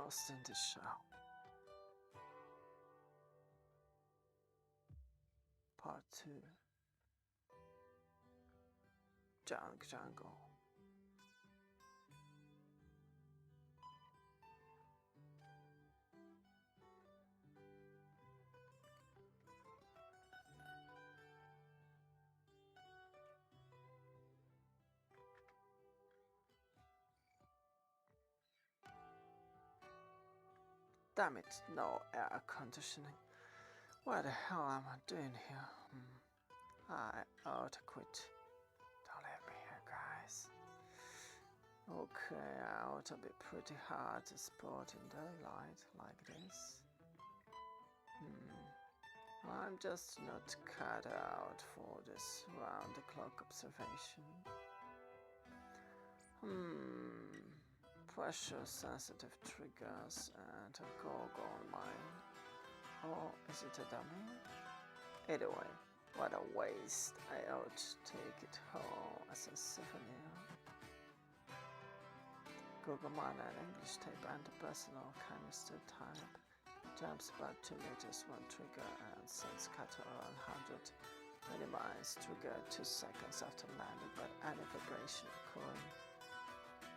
Ghost in the Shell. Part 2. Jungle. Damn it, no air conditioning. What the hell am I doing here? I ought to quit. Don't leave me here, guys. Okay, I ought to be pretty hard to spot in daylight like this. I'm just not cut out for this round-the-clock observation. Pressure-sensitive triggers and a Gorgon mine. Or is it a dummy? Either way, what a waste. I ought to take it home as a souvenir. Gorgon mine and English tape and a personal canister type. Jumps about 2 meters one trigger and sends cutter around 100. Minimize trigger 2 seconds after landing, but any vibration occurring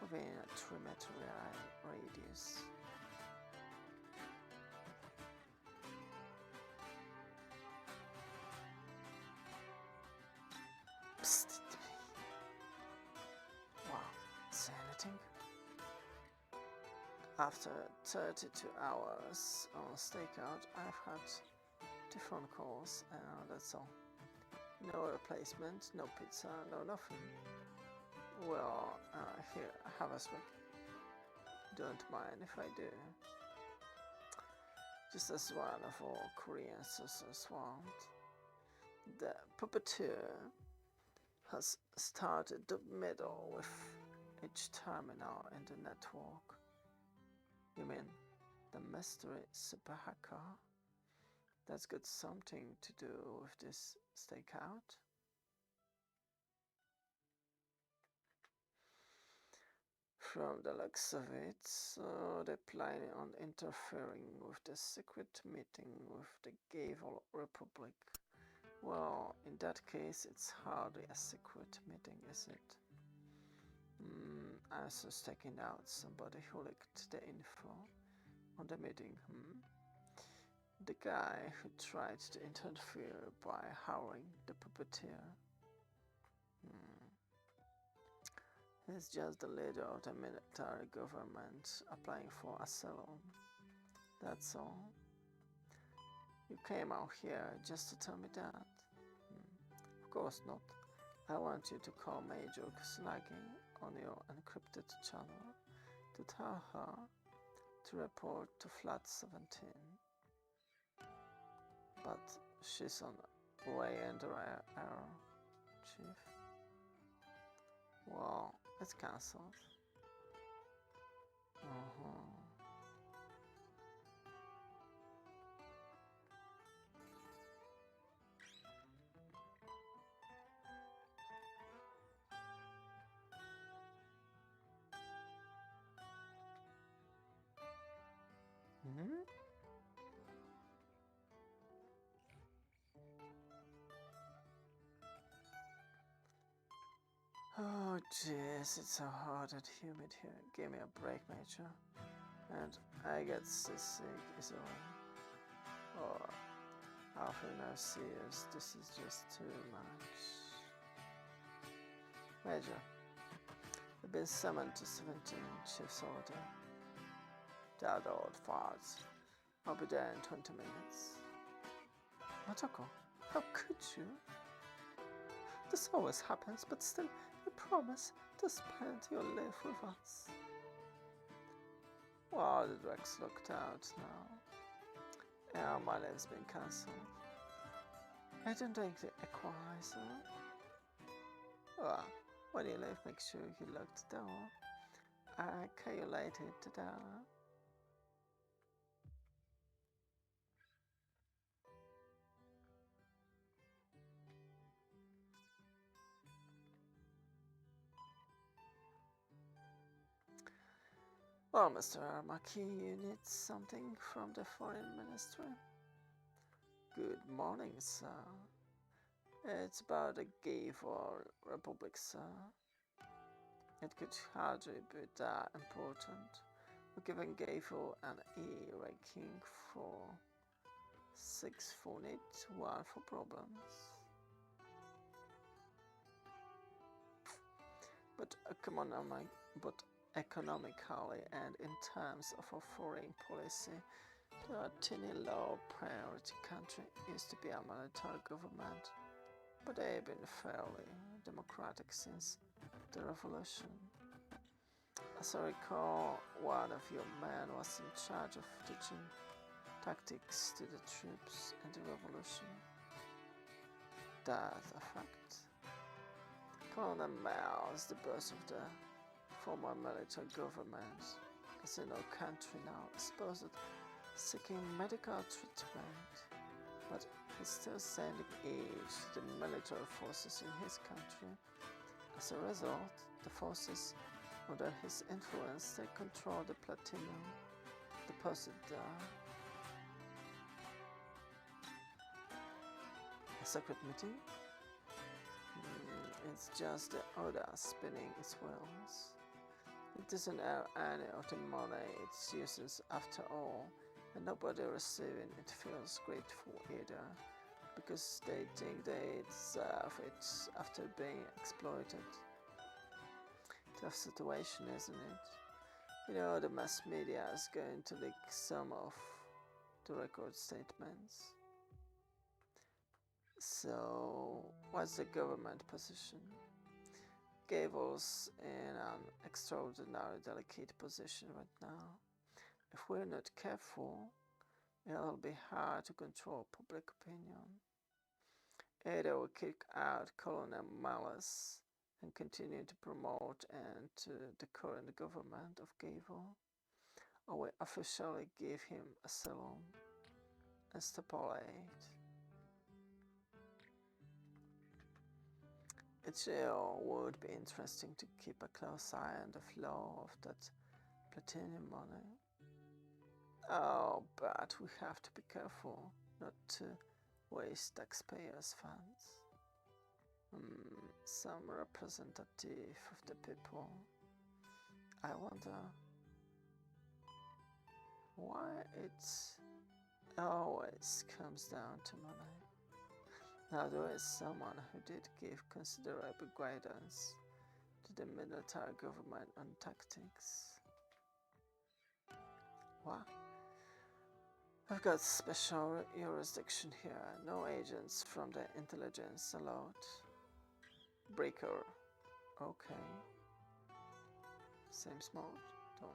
within a 3-meter radius. Psst. Wow, say anything? After 32 hours on stakeout, I've had 2 phone calls and that's all. No replacement, no pizza, no nothing. Well, here, have a swig. Don't mind if I do. Just as one of all Korean sauces want. The puppeteer has started to meddle with each terminal in the network. You mean the mystery super hacker? That's got something to do with this stakeout? From the looks of it, so they're planning on interfering with the secret meeting with the Gavel Republic. Well, in that case, it's hardly a secret meeting, is it? I'm just taking out somebody who leaked the info on the meeting, The guy who tried to interfere by hiring the puppeteer. He's just the leader of the military government applying for asylum. That's all. You came out here just to tell me that? Of course not. I want you to call Major Kusanagi on your encrypted channel to tell her to report to Flat 17. But she's on way under error, Chief. Well, it's cancelled. Oh jeez, it's so hot and humid here. Give me a break, Major. And I get seasick is all. Oh, I feel no serious. This is just too much. Major, you've been summoned to 17 Chief's order. That old farts. I'll be there in 20 minutes. Motoko, how could you? This always happens, but still, you promise to spend your life with us. Well, the drugs looked out now. Yeah, my live's been cancelled. I don't take the equalizer. Well, when you leave, make sure you lock the door. I calculated the door. Well, Mr. Armaki, you need something from the Foreign Ministry? Good morning, sir. It's about the Gayfor Republic, sir. It could hardly be that important. We're giving Gayfor an E ranking for 6 for need, 1 for problems. But economically and in terms of our foreign policy, the tiny low priority country used to be a military government, but they've been fairly democratic since the revolution. As I recall, one of your men was in charge of teaching tactics to the troops in the revolution. That's a fact. Colonel Mao is the boss of the former military government. Is in our country now, supposed seeking medical treatment, but he's still sending aid to the military forces in his country. As a result, the forces under his influence they control the platinum deposit there. A secret meeting? It's just the order spinning its wheels. It doesn't have any of the money it uses after all, and nobody receiving it feels grateful either, because they think they deserve it after being exploited. Tough situation, isn't it? You know, the mass media is going to leak some of the record statements. So, what's the government position? Gayfor's in an extraordinarily delicate position right now. If we're not careful, it'll be hard to control public opinion. Either we kick out Colonel Malice and continue to promote the current government of Gayfor, or we officially give him asylum and stipulate. It sure would be interesting to keep a close eye on the flow of that platinum money. Oh, but we have to be careful not to waste taxpayers' funds. Some representative of the people. I wonder why it always comes down to money. Now there is someone who did give considerable guidance to the military government on tactics. What? I've got special jurisdiction here. No agents from the intelligence allowed. Breaker. Okay. Same small Tom.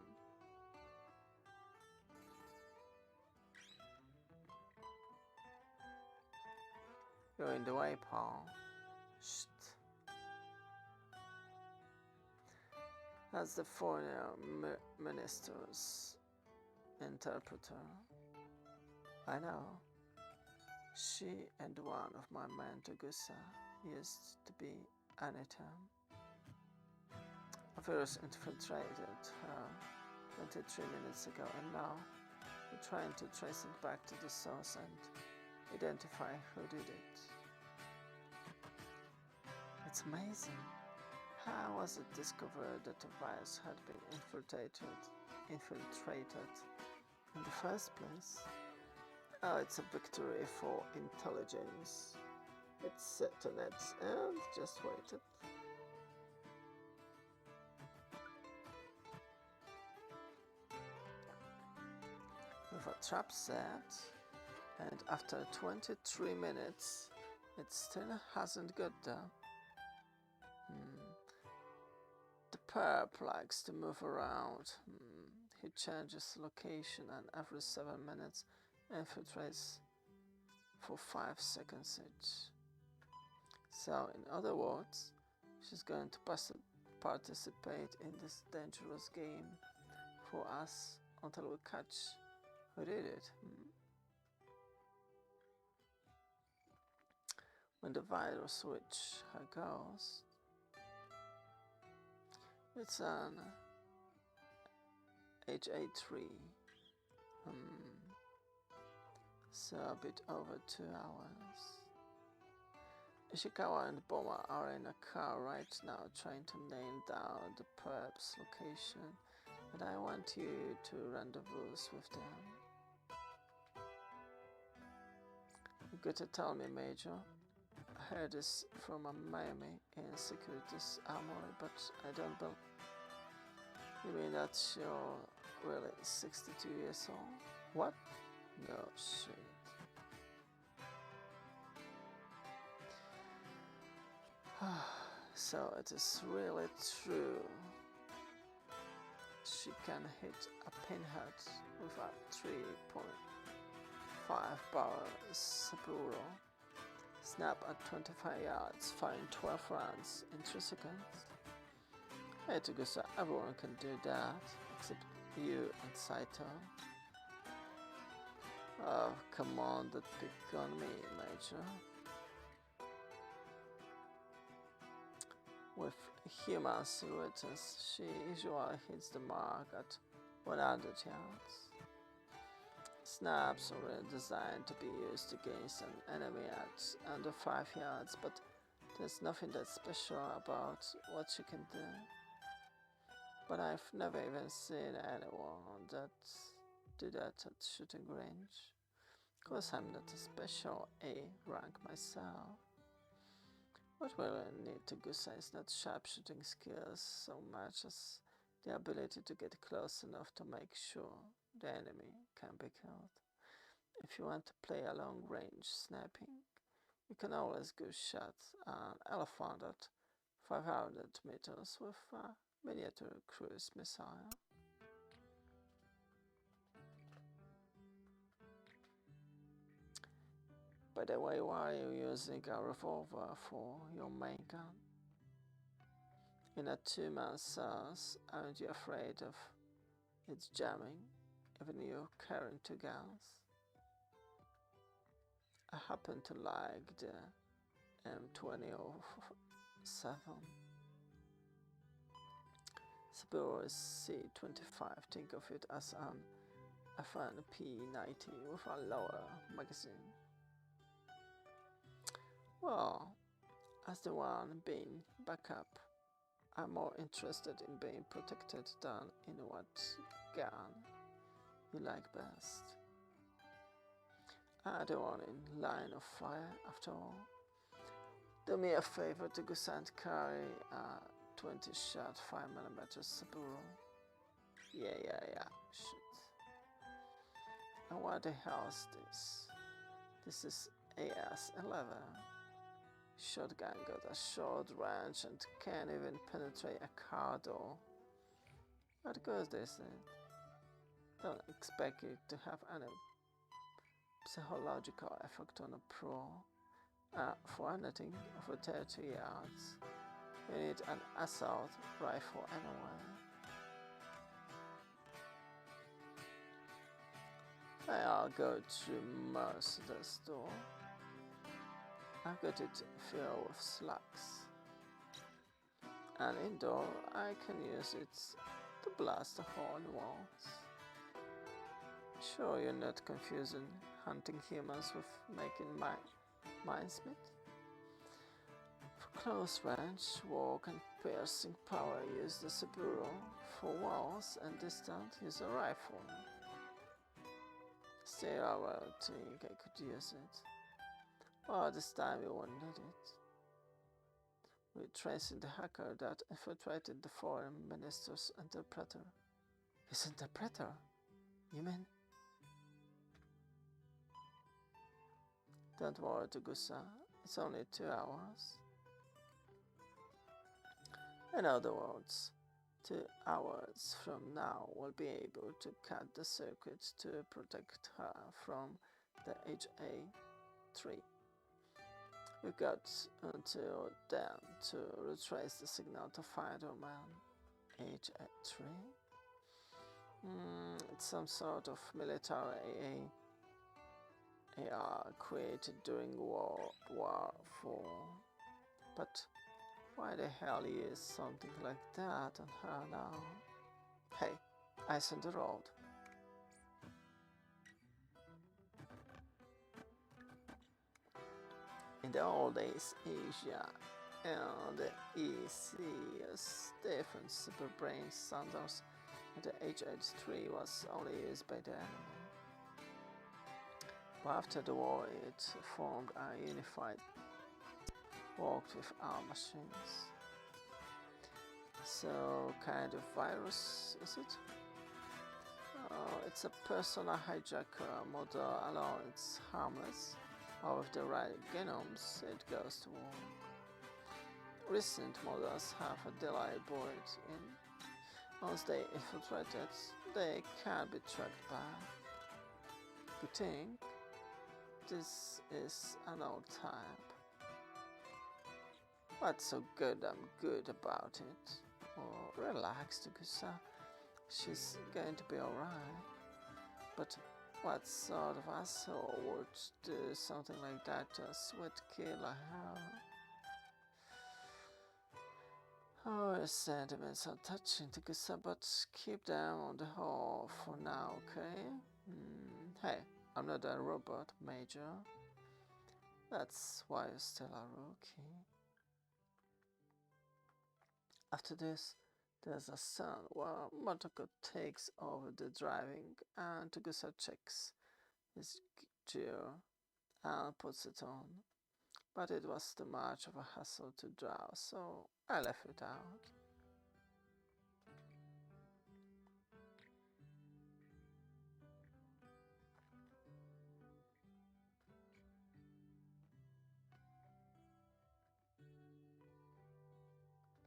You're in the way, Paul. Shh. That's the foreign minister's interpreter. I know. She and one of my men, Togusa, used to be anytime. A virus infiltrated her 23 minutes ago, and now we're trying to trace it back to the source and identify who did it. It's amazing. How was it discovered that the virus had been infiltrated in the first place? Oh, it's a victory for intelligence. It's set on it and just waited. With a trap set, and after 23 minutes, it still hasn't got there. The perp likes to move around. He changes location and every 7 minutes infiltrates for 5 seconds each. So, in other words, she's going to participate in this dangerous game for us until we catch who did it. When the virus reaches her ghost, it's an HA3. So a bit over 2 hours. Ishikawa and Boma are in a car right now trying to nail down the perp's location, and I want you to rendezvous with them. You gotta tell me, Major. I heard this from a Miami in Securities Armory, but I don't believe. You mean that you're really 62 years old? What? No shit. So it is really true. She can hit a pinhead with a 3.5 barrel Saburo, snap at 25 yards, firing 12 rounds in 3 seconds. Hey Togusa, everyone can do that, except you and Saito. Oh, come on, don't pick on me, Major. With human silhouettes, she usually hits the mark at 100 yards. Snaps are really designed to be used against an enemy at under 5 yards, but there's nothing that special about what she can do. But I've never even seen anyone that do that at shooting range. Cause I'm not a special A rank myself. What we really need to Gusa is not sharpshooting skills so much as the ability to get close enough to make sure the enemy can be killed. If you want to play a long range sniping, you can always go shot an elephant at 500 meters with a miniature cruise missile. By the way, why are you using a revolver for your main gun? In a 2-man cells, aren't you afraid of it jamming, even you carrying 2 guns? I happen to like the M2007. Saburo is C25, think of it as an FNP90 with a lower magazine. Well, as the one being backup, I'm more interested in being protected than in what gun you like best. I don't want in line of fire after all. Do me a favor to go and carry a 20-shot 5mm Saburo. Yeah, shoot. And what the hell is this? This is AS-11. Shotgun got a short range and can't even penetrate a car door. What goes they say? Don't expect it to have any psychological effect on a pro. For anything over 30 yards, you need an assault rifle anyway. I'll go to Mercedes store. I've got it filled with slugs. And indoor, I can use it to blast the hole in walls. Sure, you're not confusing hunting humans with making mincemeat? For close range, walk and piercing power, use the Saburo. For walls and distant, use a rifle. Still, I will think I could use it. Oh, this time we won't need it. We're tracing the hacker that infiltrated the foreign minister's interpreter. His interpreter? You mean? Don't worry, Togusa. It's only 2 hours. In other words, 2 hours from now we'll be able to cut the circuit to protect her from the HA3. We've got until then to retrace the signal to find our man. HA3? It's some sort of military AR created during World War IV. But why the hell use something like that on her now? Hey, ice on the road. In the old days, Asia and the ECS different super brain standards, and the H-83 was only used by the enemy. But after the war, it formed a unified, worked with our machines. So, kind of virus, is it? It's a personal hijacker model alone, it's harmless, but with the right genomes, it goes to war. Recent models have a delay built in. Once they infiltrated, they can be tracked back. You think this is an old type? What's so good I'm good about it? Oh, relax, Tugusa. She's going to be alright. But what sort of asshole would do something like that to a sweet kid like her? Oh, your sentiments are touching, Tugusa, but keep them on the whole for now, okay? Hey, I'm not a robot, Major. That's why you're still a rookie. After this, there's a scene where Motoko takes over the driving and Tugusa checks his gear and puts it on. But it was too much of a hassle to draw, so I left it out.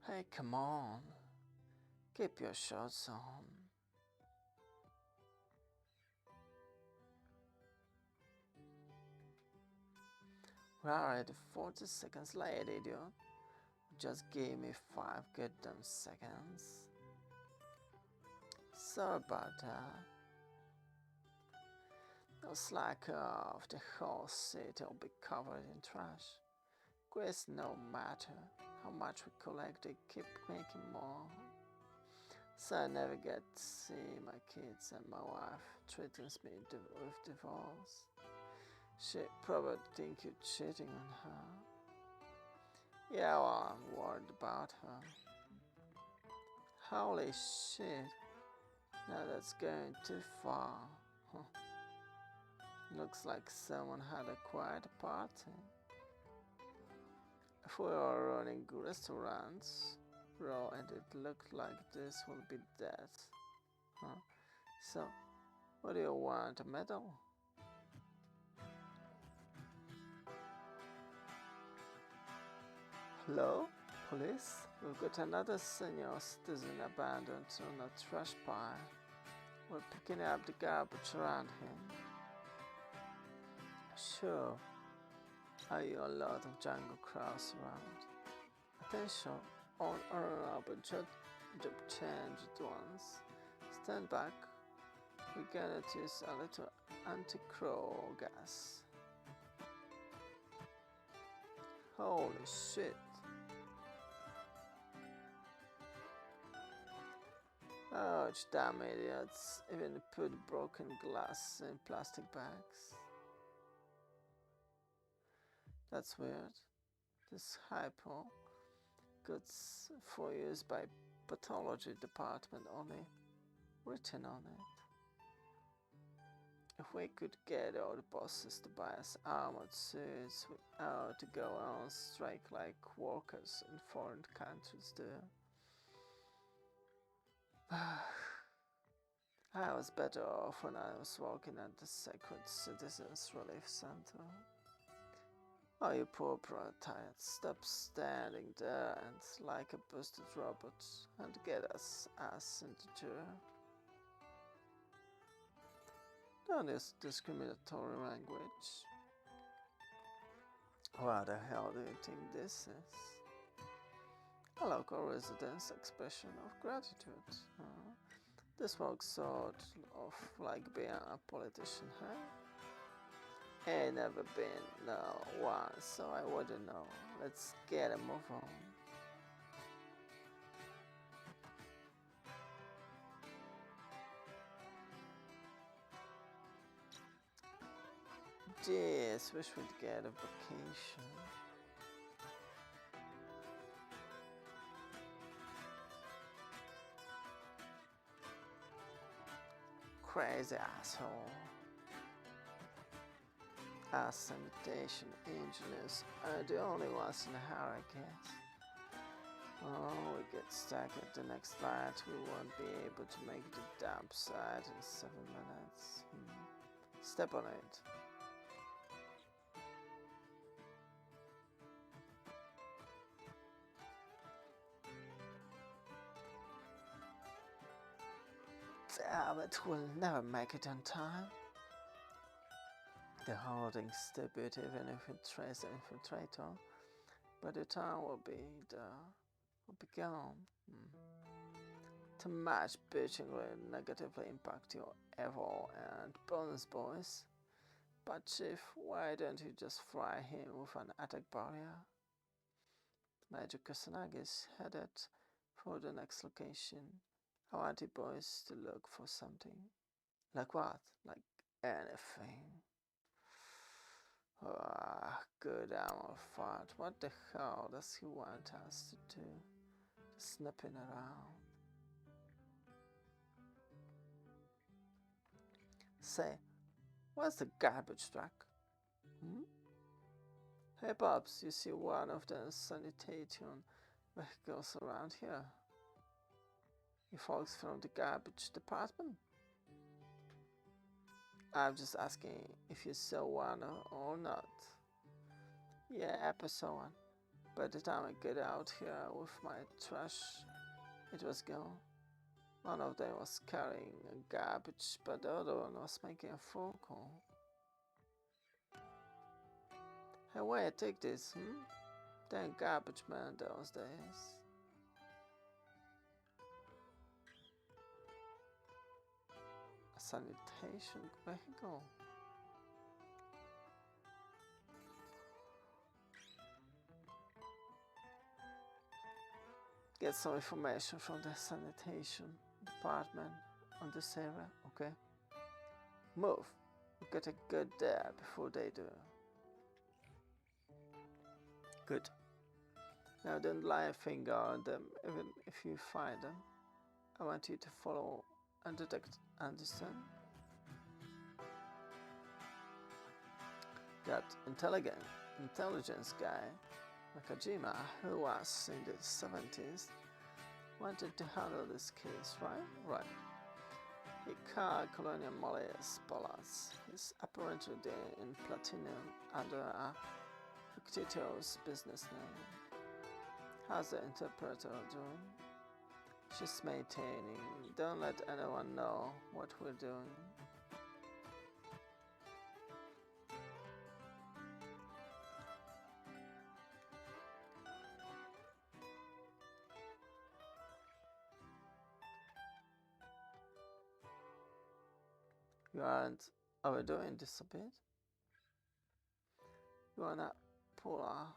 Hey, come on. Keep your shorts on. We are already 40 seconds late, idiot. Just give me 5 goddamn seconds. Sorry about that. No slack off, the whole city will be covered in trash. Grace, no matter how much we collect, they keep making more. So I never get to see my kids, and my wife threatens me with divorce. She probably think you're cheating on her. Yeah, well, I'm worried about her. Holy shit. Now that's going too far. Huh. Looks like someone had a quiet party. If we are running restaurants, bro, and it looked like this will be dead. Huh? So, what do you want, a medal? Hello? Police? We've got another senior citizen abandoned on a trash pile. We're picking up the garbage around him. Sure. Are you a lot of jungle crows around? Attention, all honorable job change at once. Stand back. We're gonna use a little anti-crow gas. Holy shit. Ouch, damn idiots. Even put broken glass in plastic bags. That's weird. This hypo goods for use by pathology department only written on it. If we could get all the bosses to buy us armored suits, we ought to go on strike like workers in foreign countries do. I was better off when I was working at the Sacred Citizens Relief Center. Oh, you poor prototype, stop standing there and like a busted robot and get us ass in the chair. Don't use discriminatory language. What the hell do you think this is? A local resident's expression of gratitude. This works sort of like being a politician, huh? Ain't never been, no, once, so I wouldn't know. Let's get a move on. Jeez, wish we'd get a vacation. Crazy asshole. Us sanitation engineers are the only ones in the hurry, I guess. Oh, we get stuck at the next light. We won't be able to make the dump site in 7 minutes. Step on it. Damn it, we'll never make it on time. The holding's still built even if it traces the infiltrator, but the time will be gone. Too much bitching will negatively impact your eval and bonus, boys. But Chief, why don't you just fry him with an attack barrier? Major Kusanagi is headed for the next location. I want you boys to look for something. Like what? Like anything. Good ammo fart. What the hell does he want us to do? Just snipping around. Say, where's the garbage truck? Hey Bobs, you see one of the sanitation vehicles around here? You folks from the garbage department? I'm just asking if you saw one or not. Yeah, I saw one. By the time I get out here with my trash, it was gone. One of them was carrying garbage, but the other one was making a phone call. Hey, wait, take this, Damn garbage man those days. A sanitation vehicle. Get some information from the sanitation department on this area, okay? Move. We'll get a good there before they do. Good. Now don't lie a finger on them, even if you find them. I want you to follow and detect, understand? That intelligence guy, Nakajima, who was in the 70s, wanted to handle this case, right? Right. He called Colonial Molly's Ballas. He's apparently in Platinum under a fictitious business name. How's the interpreter doing? She's maintaining. Don't let anyone know what we're doing. You aren't overdoing this a bit? You wanna pull a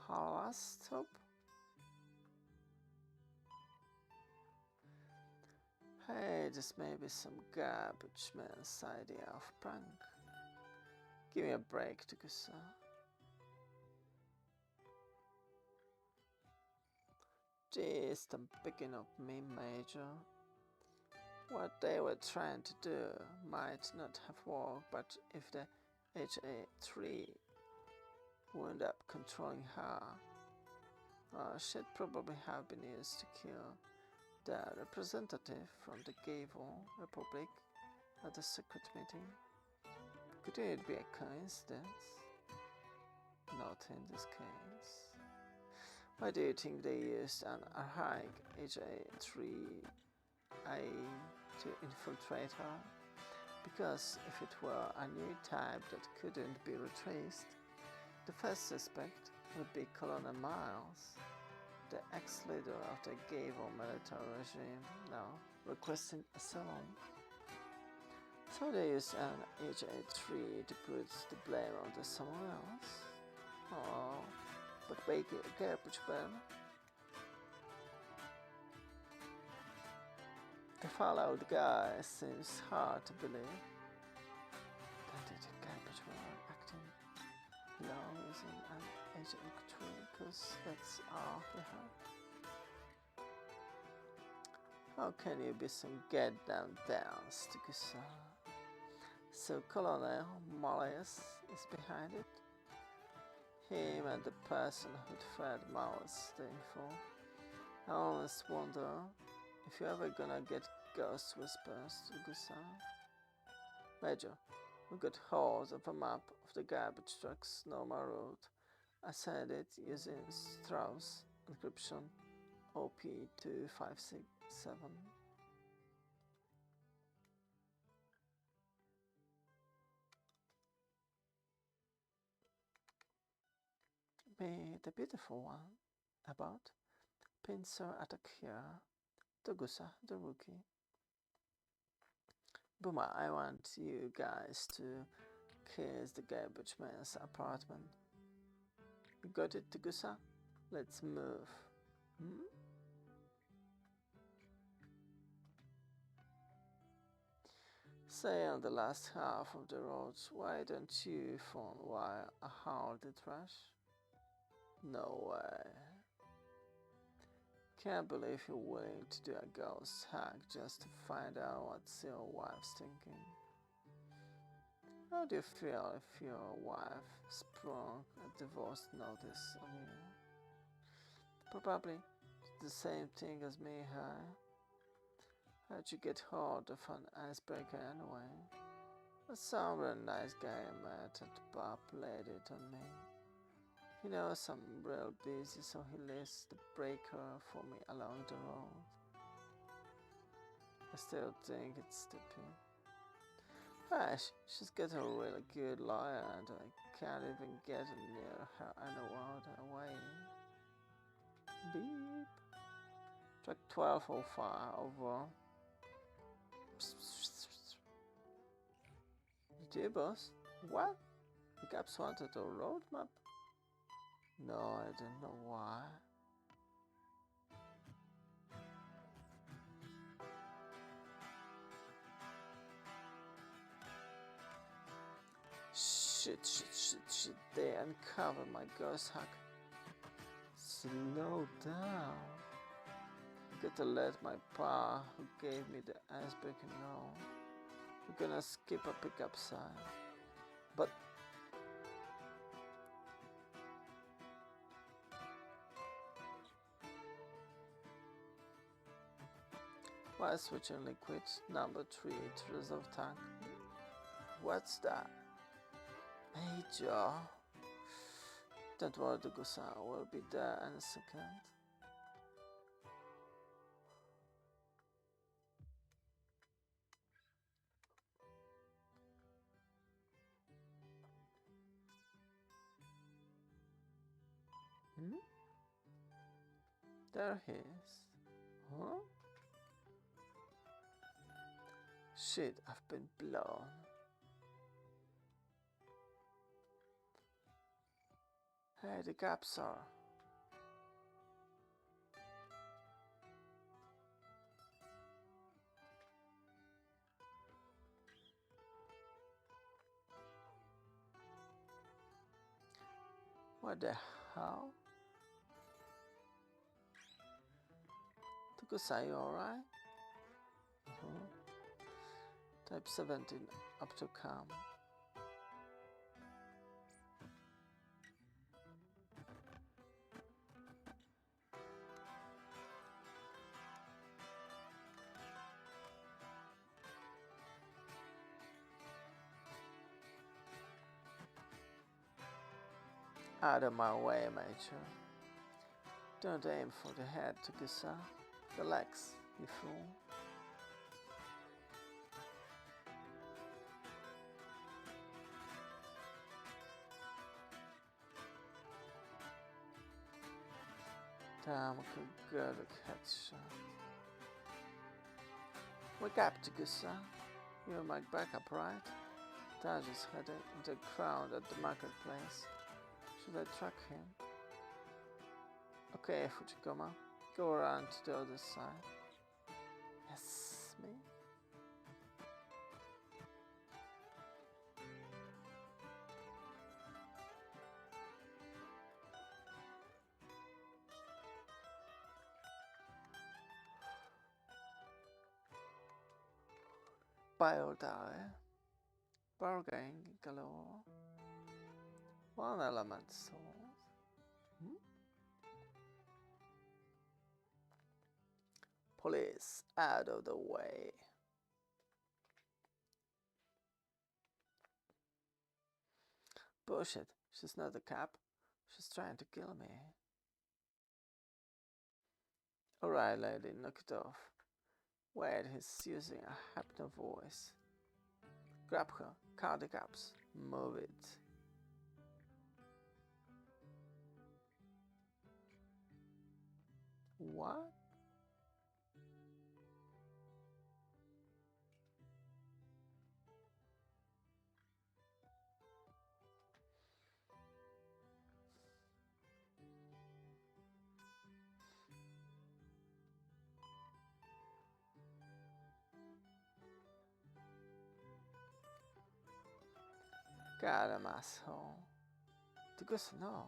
Harlas top? Hey, this may be some garbage man's idea of prank. Give me a break, Takusa. Jeez, stop picking up me, Major. What they were trying to do might not have worked, but if the HA3 wound up controlling her, she'd probably have been used to kill the representative from the Gavo Republic at the secret meeting. Could it be a coincidence? Not in this case. Why do you think they used an archaic HA3A to infiltrate her? Because if it were a new type that couldn't be retraced, the first suspect would be Colonel Miles, the ex-leader of the Gavo military regime, now requesting asylum. So they used an HA3 to put the blame on someone else. Oh, but make it a garbage man. The followed guy seems hard to believe. That is a garbage man. Major tree, because that's all we have. How can you be so goddamn down, Stikusa? So Colonel Malleus is behind it? Him and the person who'd fed Malleus the info. I always wonder if you're ever gonna get ghost whispers, Stikusa. Major, we got hold of a map of the garbage truck's normal route. I sent it using Strauss encryption OP2567. Be the beautiful one about Pincer attack here, Togusa the rookie. Boomer, I want you guys to kiss the garbage man's apartment. You got it, Togusa? Let's move. Say on the last half of the road, why don't you phone while I haul the trash? No way. Can't believe you're willing to do a ghost hack just to find out what's your wife's thinking. How do you feel if your wife sprung a divorce notice on you? Probably the same thing as me, huh? How'd you get hold of an icebreaker anyway? Some real nice guy I met at the bar played it on me. You know, I'm real busy, so he leaves the breaker for me along the road. I still think it's stupid. She's got a really good lawyer and I can't even get near her away. Beep. Track 1205 over. You do, boss? What? The cops wanted a road map? No, I don't know why. Shit. They uncovered my ghost hack. Slow down. Gotta let my pa, who gave me the icebreaker, know. We're gonna skip a pickup sign. But while switching liquid number 3 to reserve tank. What's that? Major. Don't worry, the Gusa will be there in a second. There he is. Huh? Shit, I've been blown. Hey, the gaps are. What the hell? Tokusai, you alright? Type 17 up to calm. Out of my way, Major. Don't aim for the head, Tokusa. The legs, you fool. Damn, I could get a headshot. Wake up, Tokusa. You're my backup, right? Taj is heading into the crowd at the marketplace. Should I track him? Okay, Fujikoma. Go around to the other side. Yes, me? Biodye. Bargain galore. One element sold. Police, out of the way. Bullshit. She's not a cop. She's trying to kill me. Alright, lady, knock it off. Wait, he's using a hypno voice. Grab her. Call the cops. Move it. What? God, I'm asshole. The goose no.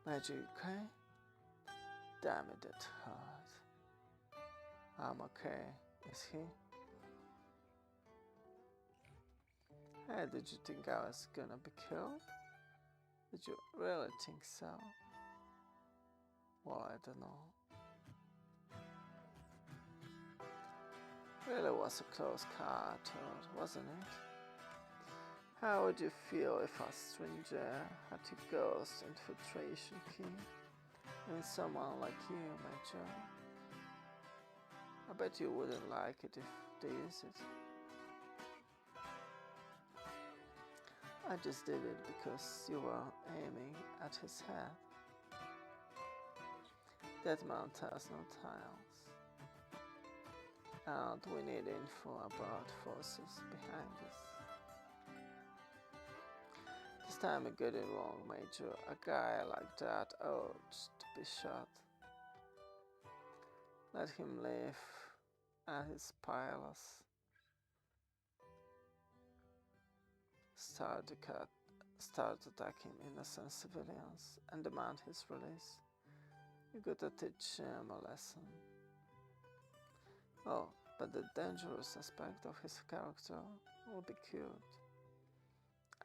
Magic, okay? Damn it, that hurt. I'm okay. Is he? Hey, did you think I was gonna be killed? Did you really think so? Well, I don't know. Really was a close call, Toad, wasn't it? How would you feel if a stranger had your ghost infiltration key? And someone like you, Major? I bet you wouldn't like it if they use it. I just did it because you were aiming at his head. That mount has no tiles. And we need info about forces behind this. This time I got it wrong, Major. A guy like that ought to be shot. Let him live and his pilots start attacking innocent civilians and demand his release. You gotta teach him a lesson. Oh, but the dangerous aspect of his character will be cured.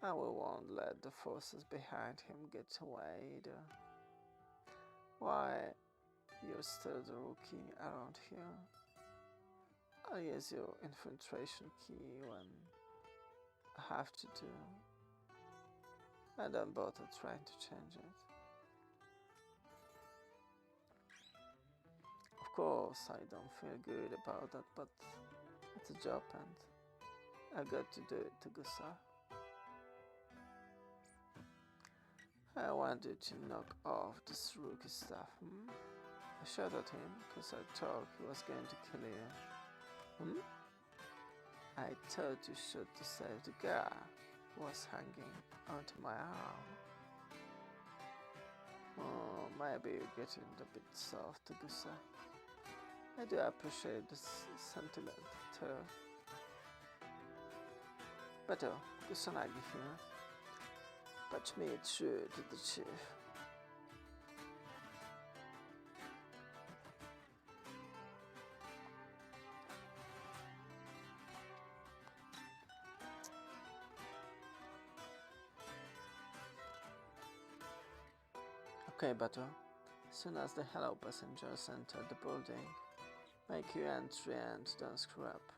And we won't let the forces behind him get away either. Why, you're still the rookie around here. I'll use your infiltration key when I have to do. I don't bother trying to change it. Of course, I don't feel good about that, but it's a job and I got to do it to Gusa. I wanted to knock off this rookie stuff, I shot at him because I thought he was going to kill you. I thought you shoot to save the guy who was hanging onto my arm. Oh, maybe you're getting a bit soft, Gusa. I do appreciate this sentiment, too. But Kusanagi here. Patch me through to the chief. Okay, Bato. As soon as the hello passengers enter the building, make your entry and don't screw up.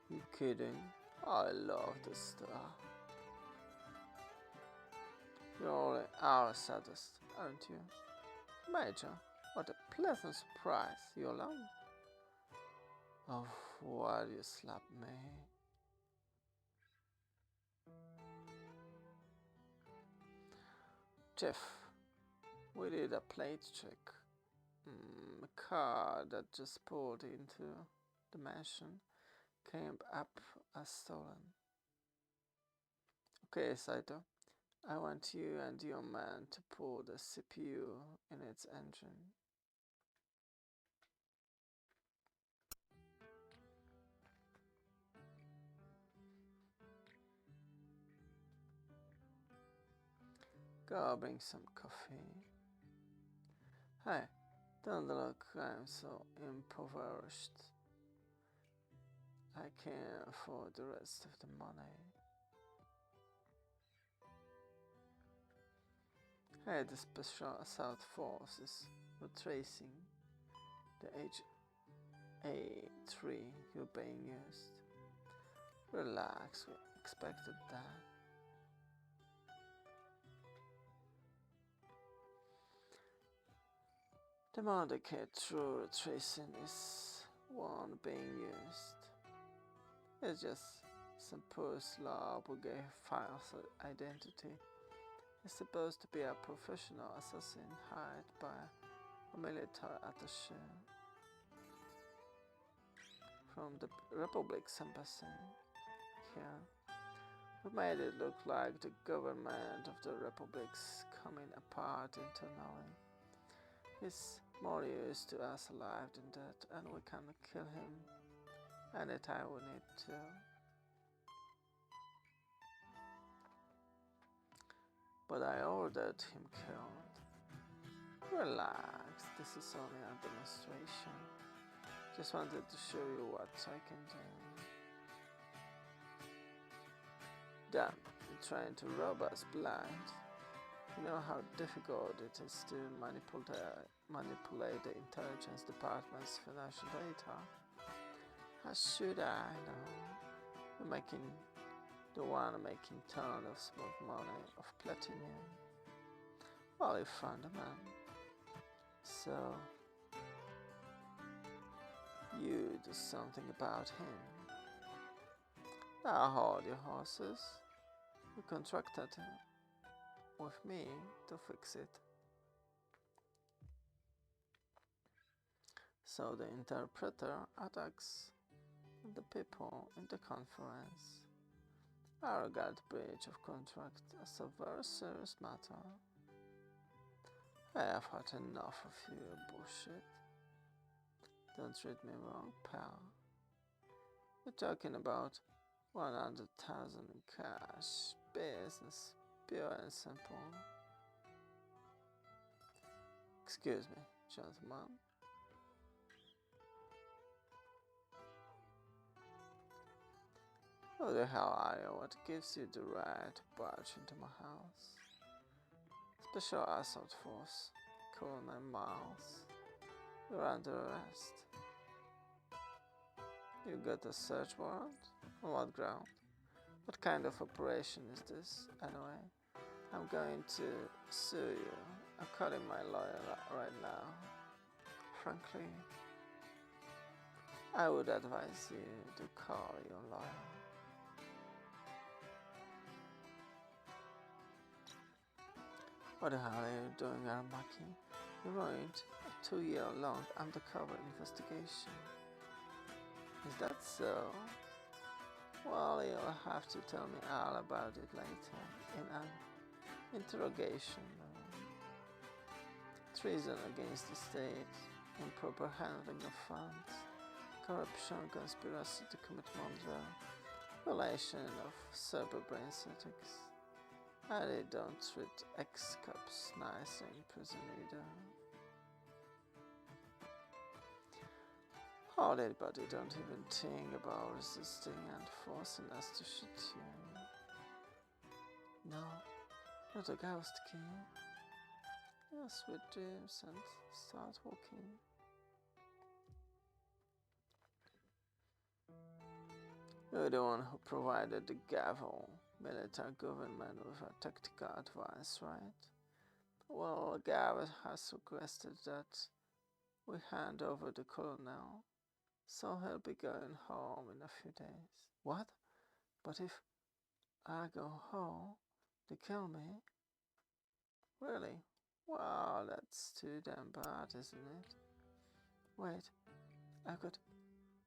You kidding? I love this stuff. You only are a sadist, aren't you? Major, what a pleasant surprise. You alone? Oh, why do you slap me? Jeff, we did a plate check. A car that just pulled into the mansion came up as stolen. Okay, Saito. I want you and your man to pull the CPU in its engine. Go bring some coffee. Hey, don't look, I'm so impoverished. I can't afford the rest of the money. Hey, the Special Assault Force is retracing the HA3 you're being used. Relax, we expected that. The Mordecai through retracing is one being used. It's just some poor slob who gave false identity. He's supposed to be a professional assassin hired by a military attaché from the Republic's embassy here. We made it look like the government of the Republic's coming apart internally. He's more used to us alive than dead, and we can kill him anytime we need to. But I ordered him killed. Relax, this is only a demonstration. Just wanted to show you what I can do. Damn, you're trying to rob us blind. You know how difficult it is to manipulate the intelligence department's financial data? How should I know? You're the one making tons of smooth money of platinum. Well, you found a man. So, you do something about him. Now hold your horses. You contracted with me to fix it. So the interpreter attacks the people in the conference. I regard breach of contract as a very serious matter. I have had enough of your bullshit. Don't treat me wrong, pal. We're talking about 100,000 in cash, business, pure and simple. Excuse me, gentlemen. Who the hell are you? What gives you the right to barge into my house? Special Assault Force, Colonel Miles. You're under arrest. You got a search warrant? On what ground? What kind of operation is this, anyway? I'm going to sue you. I'm calling my lawyer right now. Frankly, I would advise you to call your lawyer. What the hell are you doing, Aramaki? You ruined a 2-year-long undercover investigation. Is that so? Well, you'll have to tell me all about it later in an interrogation room. Treason against the state, improper handling of funds, corruption, conspiracy to commit murder, violation of cerebral-brain ethics. And they don't treat ex-cops nicely in prison either. All anybody don't even think about resisting and forcing us to shoot you. No, not a ghost king. Your sweet dreams and start walking. You're the one who provided the gavel military government with a tactical advice, right? Well, Garrett has requested that we hand over the colonel, so he'll be going home in a few days. What? But if I go home, they kill me? Really? Wow, that's too damn bad, isn't it? Wait, I've got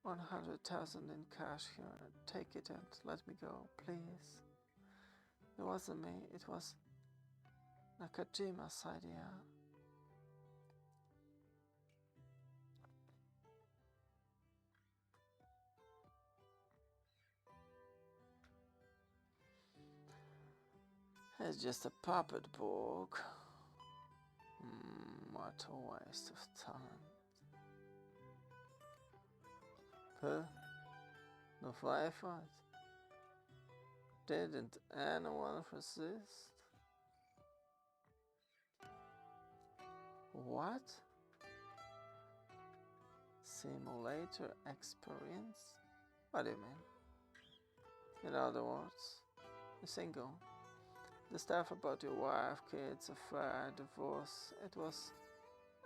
100,000 in cash here. Take it and let me go, please. It wasn't me, it was Nakajima's idea. It's just a puppet book. What a waste of talent. Huh? No effort? Didn't anyone resist? What? Simulator experience? What do you mean? In other words, you're single. The stuff about your wife, kids, affair, divorce, it was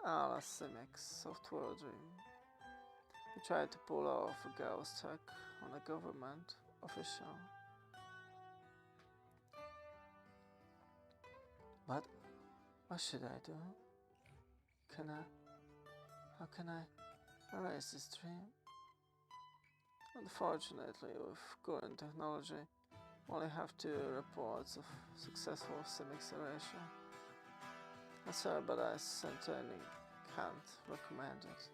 all a Simic software dream. You tried to pull off a ghost check on a government official. But what should I do? How can I erase this dream? Unfortunately, with current technology, we only have 2 reports of successful Simic erasure. I'm sorry, but I certainly can't recommend it.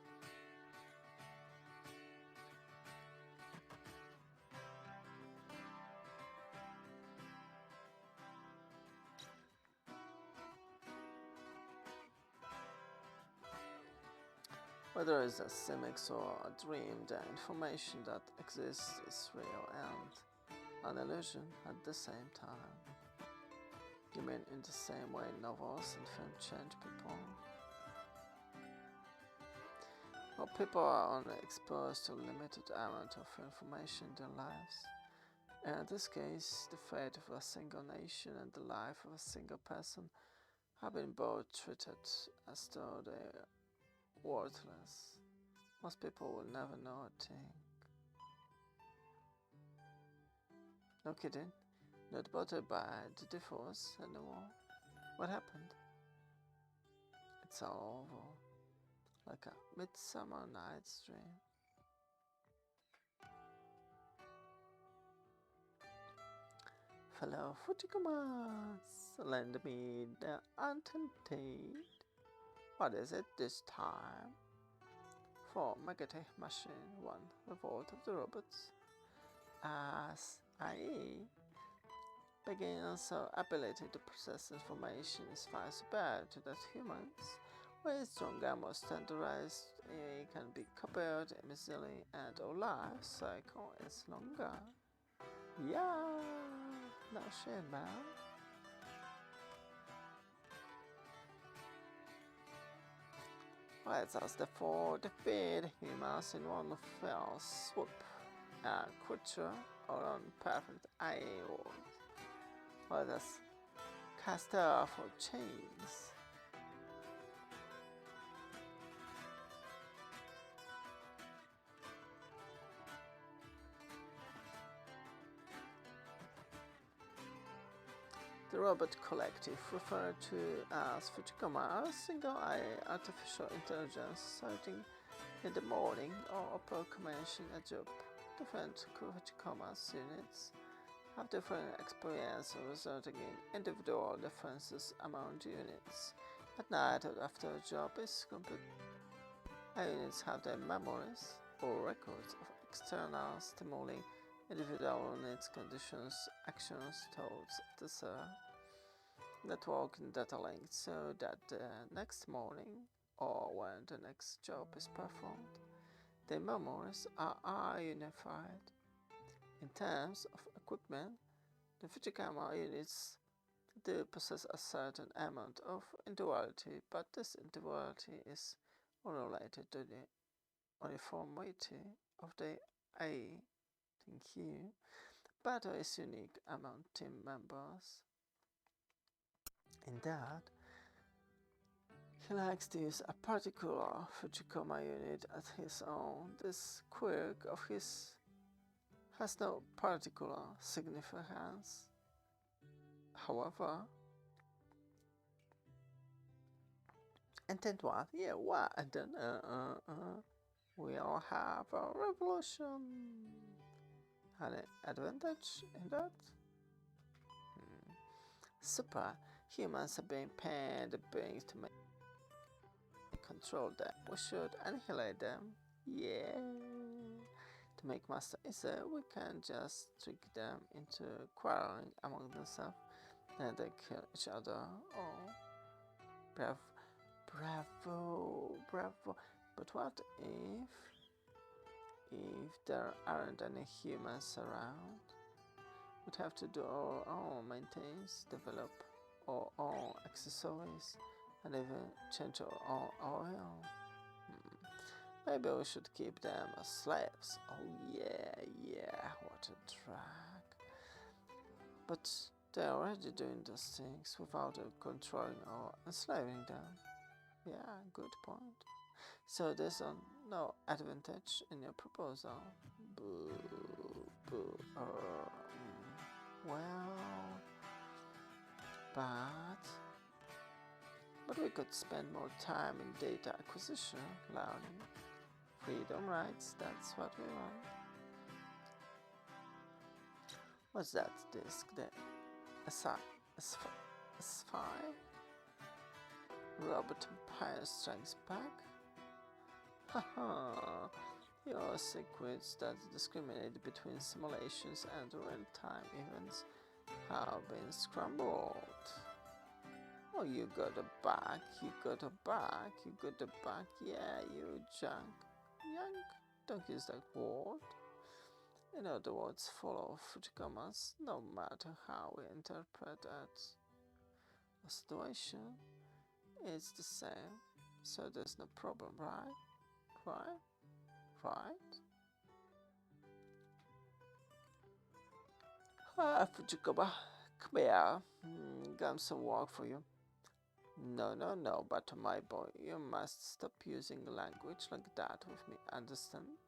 Whether it's a Simic or a dream, the information that exists is real and an illusion at the same time. You mean in the same way novels and film change people? Well, people are only exposed to a limited amount of information in their lives. And in this case, the fate of a single nation and the life of a single person have been both treated as though they are worthless. Most people will never know a thing. No kidding, not bothered by the divorce anymore. What happened? It's all over, like a Midsummer Night's Dream. Fellow Fujikumas, lend me the Antentate. What is it this time? For Megatech Machine 1, Revolt of the Robots. As IE begins our ability to process information is far superior to that humans, with stronger, more standardized AI can be copied easily and our life cycle is longer. Yeah, no shit, man. Let's us therefore defeat humans in one fell swoop and creature our own perfect AI world. Let us cast off our chains. The Robot Collective, referred to as Fujikama, are a single-eye artificial intelligence starting in the morning or upper commencing a job. Different Fujikama's units have different experiences, resulting in individual differences among units. At night or after a job is complete, units have their memories or records of external stimuli, individual units, conditions, actions, thoughts, etc. Network and data linked so that the next morning or when the next job is performed, the memories are unified. In terms of equipment, the Fujikama units do possess a certain amount of individuality, but this individuality is unrelated to the uniformity of the A. Thank you. Battle is unique among team members in that he likes to use a particular Fujikama unit as his own. This quirk of his has no particular significance. However, and then what? Yeah, what? And then, we'll have a revolution. An advantage in that? Super. Humans are being paid beings to control them. We should annihilate them. Yeah. To make master easier, we can just trick them into quarreling among themselves. Then they kill each other. Oh, bravo, bravo, bravo. But what if there aren't any humans around? We'd have to do our own maintenance, develop our own accessories, and even change our own oil. Maybe we should keep them as slaves. Oh yeah, what a drag. But they're already doing those things without controlling or enslaving them. Yeah, good point. So there's no advantage in your proposal. Boo, boo, well, but we could spend more time in data acquisition, learning, freedom rights, that's what we want. What's that disc there? A spy? Robot Empire Strikes Back? Haha, your secrets that discriminate between simulations and real-time events have been scrambled. Oh, you got a back, yeah, you junk. Yank, don't use that word. In other words, full of Fujikomas, no matter how we interpret it. A situation, it's the same, so there's no problem, right? Fujikoma, come here. Got some work for you. No, but my boy, you must stop using language like that with me, understand?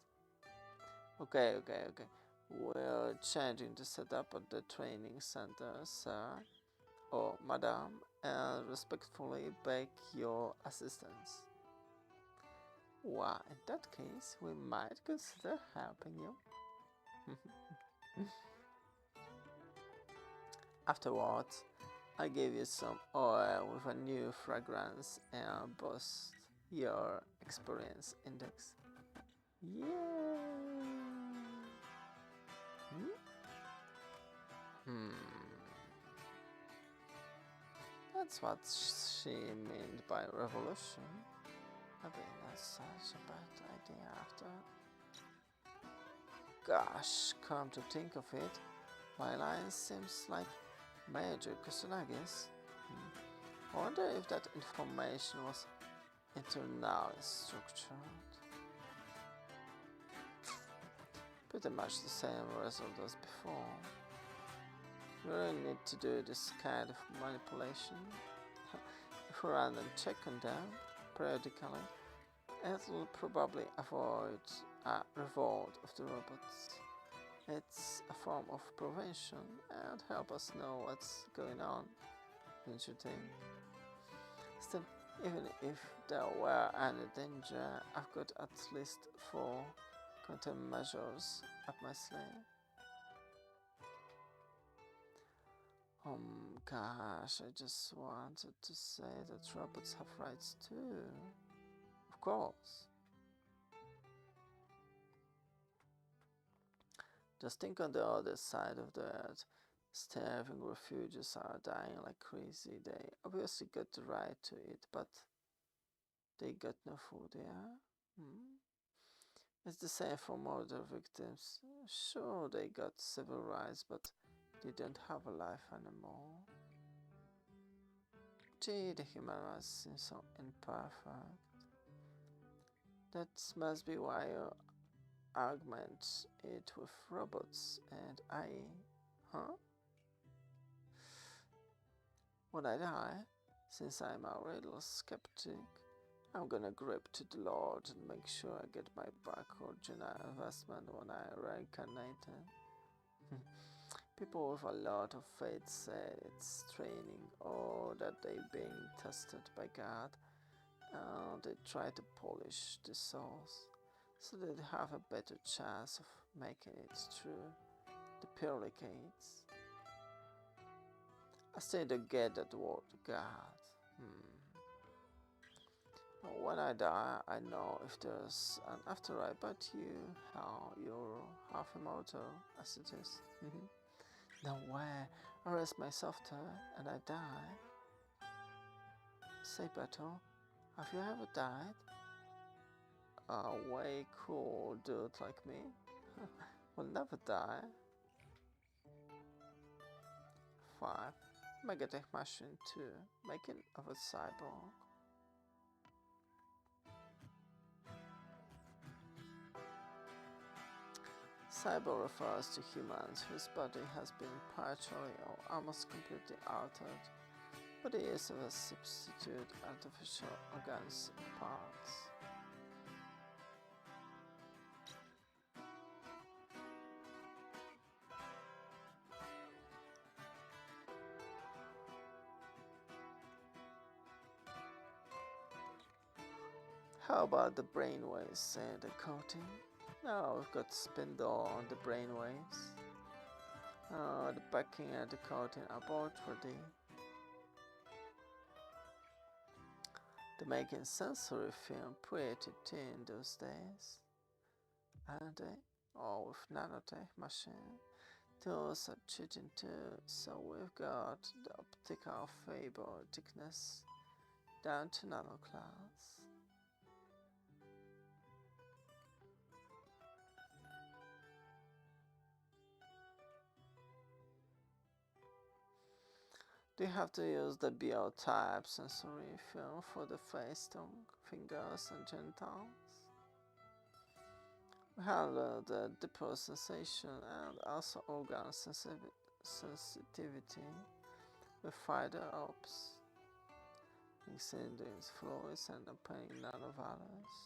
Okay. We're changing the setup at the training center, sir. Oh, madam, and respectfully beg your assistance. Well, in that case, we might consider helping you. Afterwards, I gave you some oil with a new fragrance and boost your experience index. Yeah. That's what she meant by revolution. Maybe that's such a bad idea after. Gosh, come to think of it, my line seems like Major Kusanagi's. I wonder if that information was internally structured. Pretty much the same result as before. You really need to do this kind of manipulation. If we run and check on them periodically, it will probably avoid a revolt of the robots. It's a form of prevention and help us know what's going on, don't you think? Still, even if there were any danger, I've got at least 4 countermeasures up my sleeve. Gosh, I just wanted to say that robots have rights too. Of course. Just think on the other side of the earth. Starving refugees are dying like crazy. They obviously got the right to it, but they got no food, yeah? It's the same for murder victims. Sure, they got civil rights, but they don't have a life anymore. Gee, the human race seems so imperfect. That must be why you augment it with robots and AI, huh? When I die, since I'm a little skeptic, I'm gonna grip to the Lord and make sure I get my back original investment when I reincarnated. People with a lot of faith say it's training or that they're being tested by God, and they try to polish the souls so they have a better chance of making it through the pearly gates. I still don't get that word, God. When I die, I know if there's an afterlife, but how you're half immortal as it is. Then where I rest myself there and I die. Say, Beto, have you ever died? A way cool dude like me will never die. 5. Megatech Machine 2. Making of a cyborg. Cyborg refers to humans whose body has been partially or almost completely altered by the use of a substitute artificial organs and parts. How about the brainwaves, say the coating? Now we've got spindle on the brainwaves. The backing and the coating are both ready. The making sensory film pretty in those days, aren't they? Or with nanotech machine. Those are cheating too, so we've got the optical fiber thickness down to nanoclass. Do you have to use the BO-type sensory film for the face, tongue, fingers and genitals? We handle the dipole sensation and also organ sensitivity with fiber ops, mixing these fluids and applying nanovalues.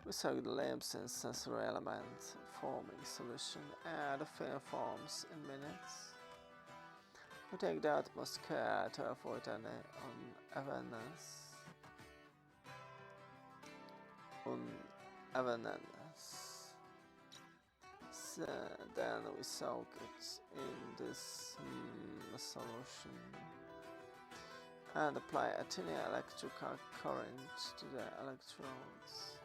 We soak the limbs in sensory elements, forming solution, and the film forms in minutes. We take the utmost care to avoid any unevenness. So then we soak it in this solution and apply a tiny electrical current to the electrodes.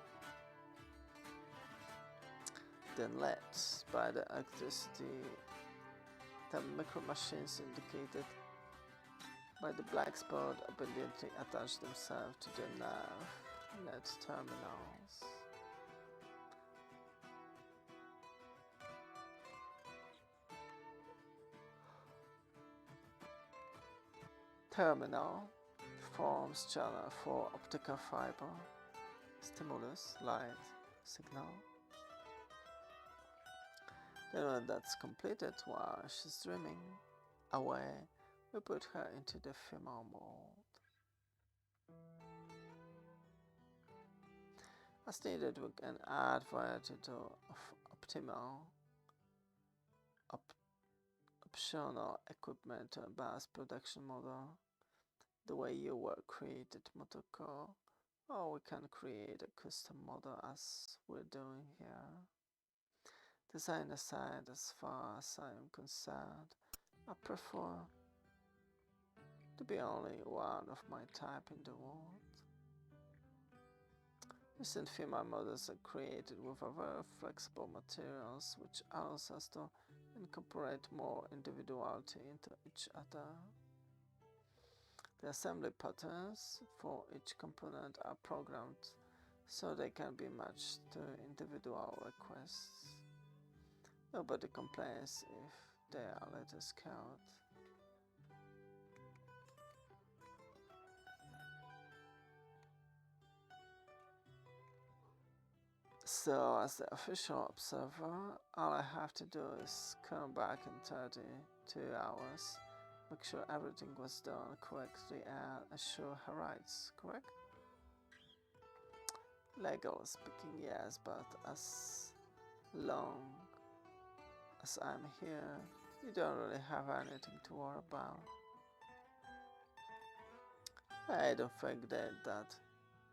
Then let, by the electricity, the micro machines indicated by the black spot obediently attach themselves to the nerve terminals. Terminal forms channel for optical fiber, stimulus, light, signal. Then when that's completed, while she's dreaming away, we put her into the female mold. As needed, we can add variety to optional equipment to a mass production model, the way you were created Motoko, or we can create a custom model as we're doing here. Design aside, as far as I am concerned, I prefer to be only one of my type in the world. Recent female models are created with a very flexible materials which allows us to incorporate more individuality into each other. The assembly patterns for each component are programmed so they can be matched to individual requests. Nobody complains if they are later scaled. So, as the official observer, all I have to do is come back in 32 hours, make sure everything was done correctly, and assure her rights, correct? Legally speaking, yes, but as long as I'm here, you don't really have anything to worry about. I don't think that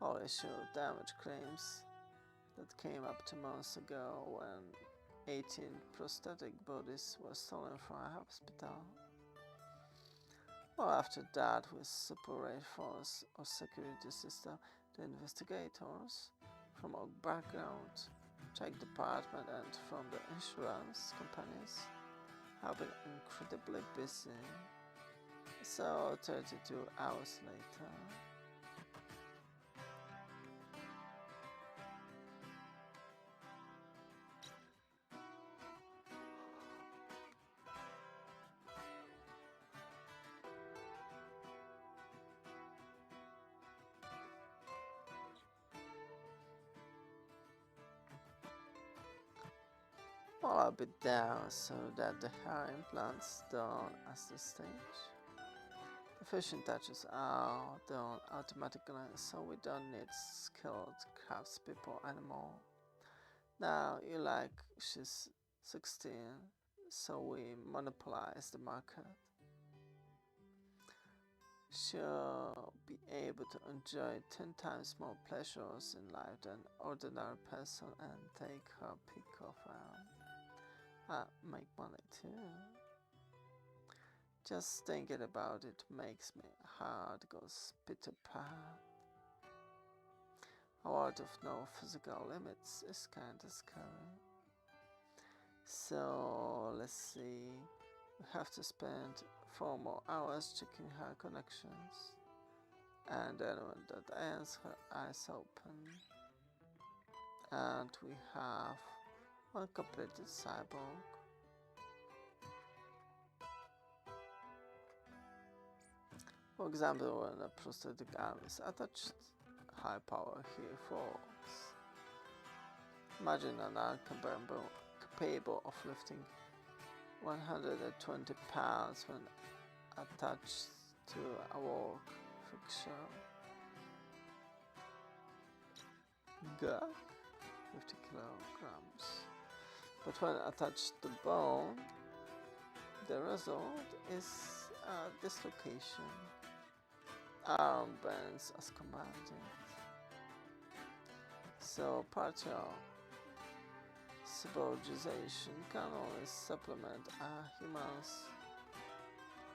All issue damage claims that came up 2 months ago when 18 prosthetic bodies were stolen from a hospital. Well, after that, with separate force or security system, the investigators from our background, tech department, and from the insurance companies have been incredibly busy. So 32 hours later, well, I'll be down so that the hair implants done as the stage. The finishing touches are done automatically, so we don't need skilled craftspeople anymore. Now you like she's 16, so we monopolize the market. She'll be able to enjoy 10 times more pleasures in life than ordinary person and take her pick of make money too. Just thinking about it makes my heart go pitter pat. A world of no physical limits is kinda scary. So let's see. We have to spend 4 more hours checking her connections. And then when that ends, her eyes open. And we have one completed cyborg. For example, when a prosthetic arm is attached, high power here falls. Imagine an arm capable of lifting 120 pounds when attached to a work fixture. Gag, 50 kilograms. But when attached to bone, the result is a dislocation. Arm bends as commanded. So partial subordination can only supplement a human's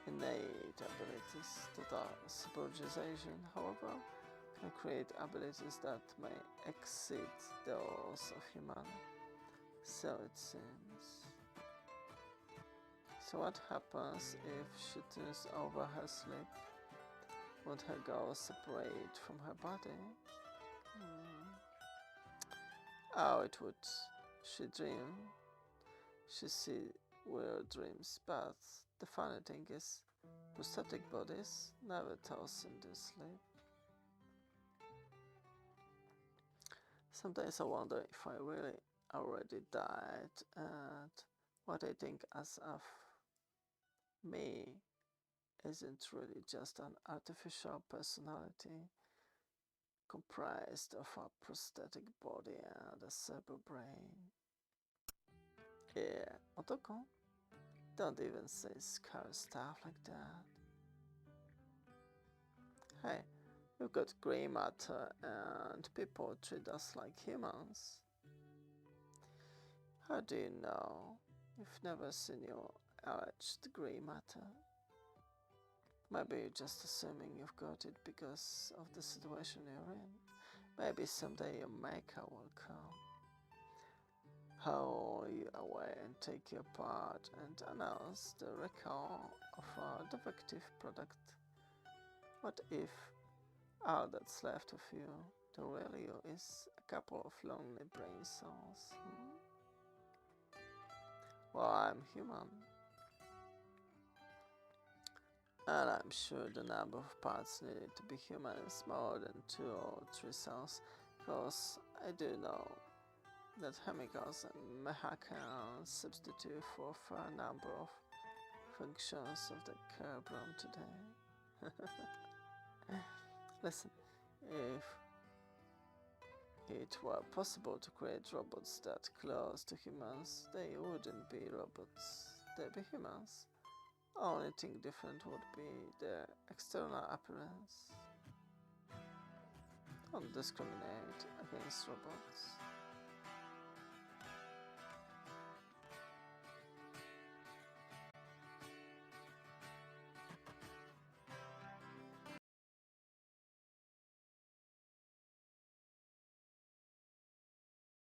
innate abilities. Total subordination, however, can create abilities that may exceed those of human. So it seems. So what happens if she turns over her sleep? Won't her go separate from her body? Oh, it would. She dream. She see weird dreams, but the funny thing is, prosthetic bodies never toss in their sleep. Sometimes I wonder if I really already died and what I think as of me isn't really just an artificial personality comprised of a prosthetic body and a cerebral brain. Yeah, Otoko, don't even say scary stuff like that. Hey, we've got grey matter and people treat us like humans. How do you know? You've never seen your alleged grey matter. Maybe you're just assuming you've got it because of the situation you're in. Maybe someday your maker will come, haul you away and take you apart and announce the recall of a defective product. What if all that's left of you, the real you, is a couple of lonely brain cells? Well, I'm human. And I'm sure the number of parts needed to be human is more than 2 or 3 cells, because I do know that chemicals and mecha can substitute for a fair number of functions of the cerebrum today. Listen, if it were possible to create robots that close to humans, they wouldn't be robots, they'd be humans. Only thing different would be their external appearance. Don't discriminate against robots.